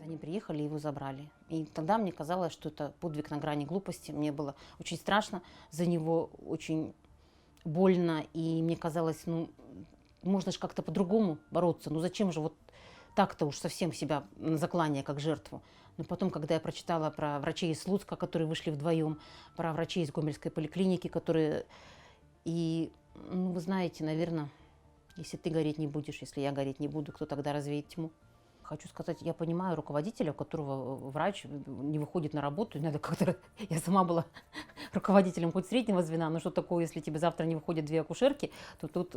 Они приехали и его забрали. И тогда мне казалось, что это подвиг на грани глупости. Мне было очень страшно за него, очень больно. И мне казалось, ну, можно же как-то по-другому бороться. Ну зачем же вот так-то уж совсем себя на заклание, как жертву. Но потом, когда я прочитала про врачей из Слуцка, которые вышли вдвоем, про врачей из Гомельской поликлиники, которые... И, ну, вы знаете, наверное, если ты гореть не будешь, если я гореть не буду, кто тогда развеет тьму? Хочу сказать, я понимаю руководителя, у которого врач не выходит на работу, надо как-то... Я сама была руководителем хоть среднего звена, но что такое, если тебе завтра не выходят две акушерки, то тут,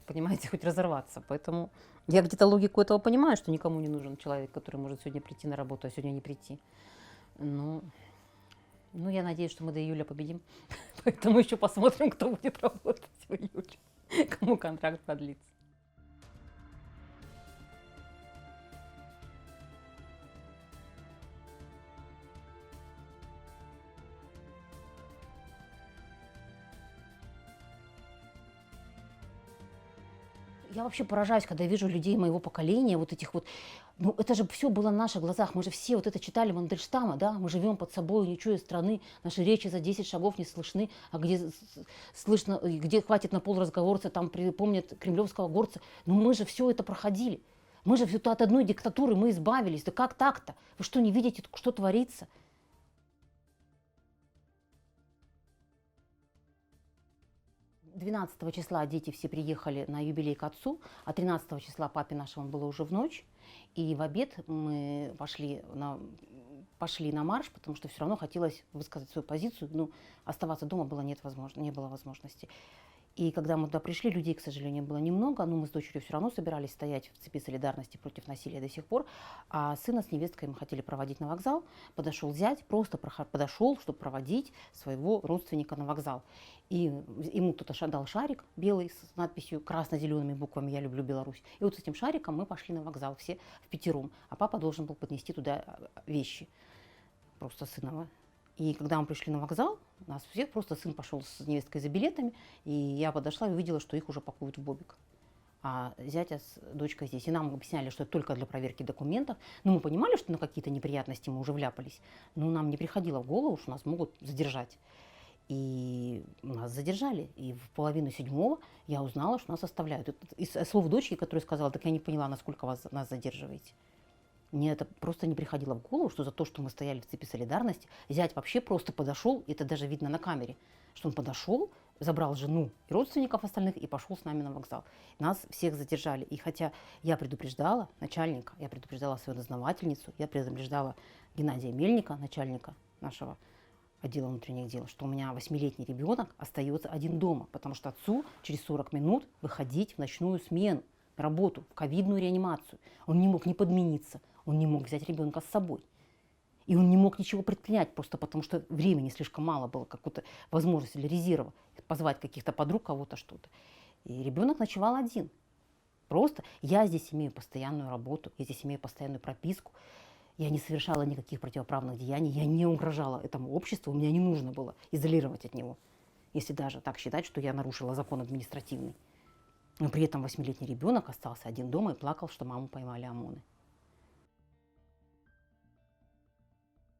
понимаете, хоть разорваться. Поэтому я где-то логику этого понимаю, что никому не нужен человек, который может сегодня прийти на работу, а сегодня не прийти. Ну, я надеюсь, что мы до июля победим. Поэтому еще посмотрим, кто будет работать в июле, кому контракт продлится. Я вообще поражаюсь, когда я вижу людей моего поколения, вот этих вот, ну это же все было на наших глазах, мы же все вот это читали Мандельштама, да, мы живем под собой, не чуя страны, наши речи за 10 шагов не слышны, а где слышно, где хватит на пол разговорца, там припомнят кремлевского горца, но мы же все это проходили, мы же от одной диктатуры мы избавились, да как так-то? Вы что, не видите, что творится? 12 числа дети все приехали на юбилей к отцу, а 13 числа папе нашему было уже в ночь. И в обед мы пошли на марш, потому что все равно хотелось высказать свою позицию. Ну, оставаться дома было не было возможности. И когда мы туда пришли, людей, к сожалению, было немного, но мы с дочерью все равно собирались стоять в цепи солидарности против насилия до сих пор. А сына с невесткой мы хотели проводить на вокзал. Подошел зять, просто подошел, чтобы проводить своего родственника на вокзал. И ему кто-то дал шарик белый с надписью красно-зелеными буквами «Я люблю Беларусь». И вот с этим шариком мы пошли на вокзал все впятером. А папа должен был поднести туда вещи, просто сынова. И когда мы пришли на вокзал, у нас всех просто сын пошел с невесткой за билетами, и я подошла и увидела, что их уже пакуют в бобик. А зятя с дочкой здесь. И нам объясняли, что это только для проверки документов. Но мы понимали, что на какие-то неприятности мы уже вляпались, но нам не приходило в голову, что нас могут задержать. И нас задержали. И в 6:30 я узнала, что нас оставляют. Из слов дочки, которая сказала, так я не поняла, насколько нас задерживаете. Мне это просто не приходило в голову, что за то, что мы стояли в цепи солидарности, зять вообще просто подошел, и это даже видно на камере, что он подошел, забрал жену и родственников остальных и пошел с нами на вокзал. Нас всех задержали. И хотя я предупреждала начальника, я предупреждала свою дознавательницу, я предупреждала Геннадия Мельника, начальника нашего отдела внутренних дел, что у меня 8-летний ребенок остается один дома, потому что отцу через 40 минут выходить в ночную смену, на работу, в ковидную реанимацию. Он не мог не подмениться, он не мог взять ребенка с собой. И он не мог ничего предпринять, просто потому что времени слишком мало было, какой-то возможности для резерва, позвать каких-то подруг, кого-то что-то. И ребенок ночевал один. Просто я здесь имею постоянную работу, я здесь имею постоянную прописку, я не совершала никаких противоправных деяний, я не угрожала этому обществу, мне не нужно было изолировать от него, если даже так считать, что я нарушила закон административный. Но при этом 8-летний ребенок остался один дома и плакал, что маму поймали ОМОНы.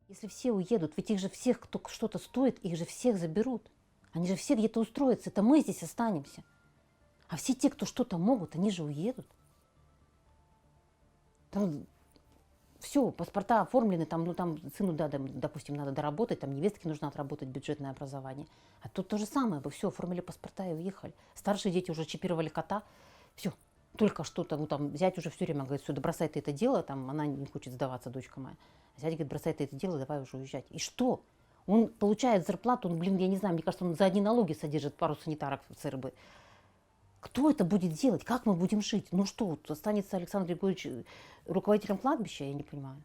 Если все уедут, ведь их же всех, кто что-то стоит, их же всех заберут. Они же все где-то устроятся, это мы здесь останемся. А все те, кто что-то могут, они же уедут. Там все, паспорта оформлены, там, ну, там сыну, да, допустим, надо доработать, там невестке нужно отработать бюджетное образование. А тут то же самое, вы все, оформили паспорта и уехали. Старшие дети уже чипировали кота, все, только что-то, ну там зять уже все время говорит, все, да бросай ты это дело, там она не хочет сдаваться, дочка моя. Зять говорит, бросай ты это дело, давай уже уезжать. И что? Он получает зарплату, он, блин, я не знаю, мне кажется, он за одни налоги содержит пару санитарок в ЦРБ. Кто это будет делать? Как мы будем жить? Ну что, останется Александр Григорьевич руководителем кладбища? Я не понимаю.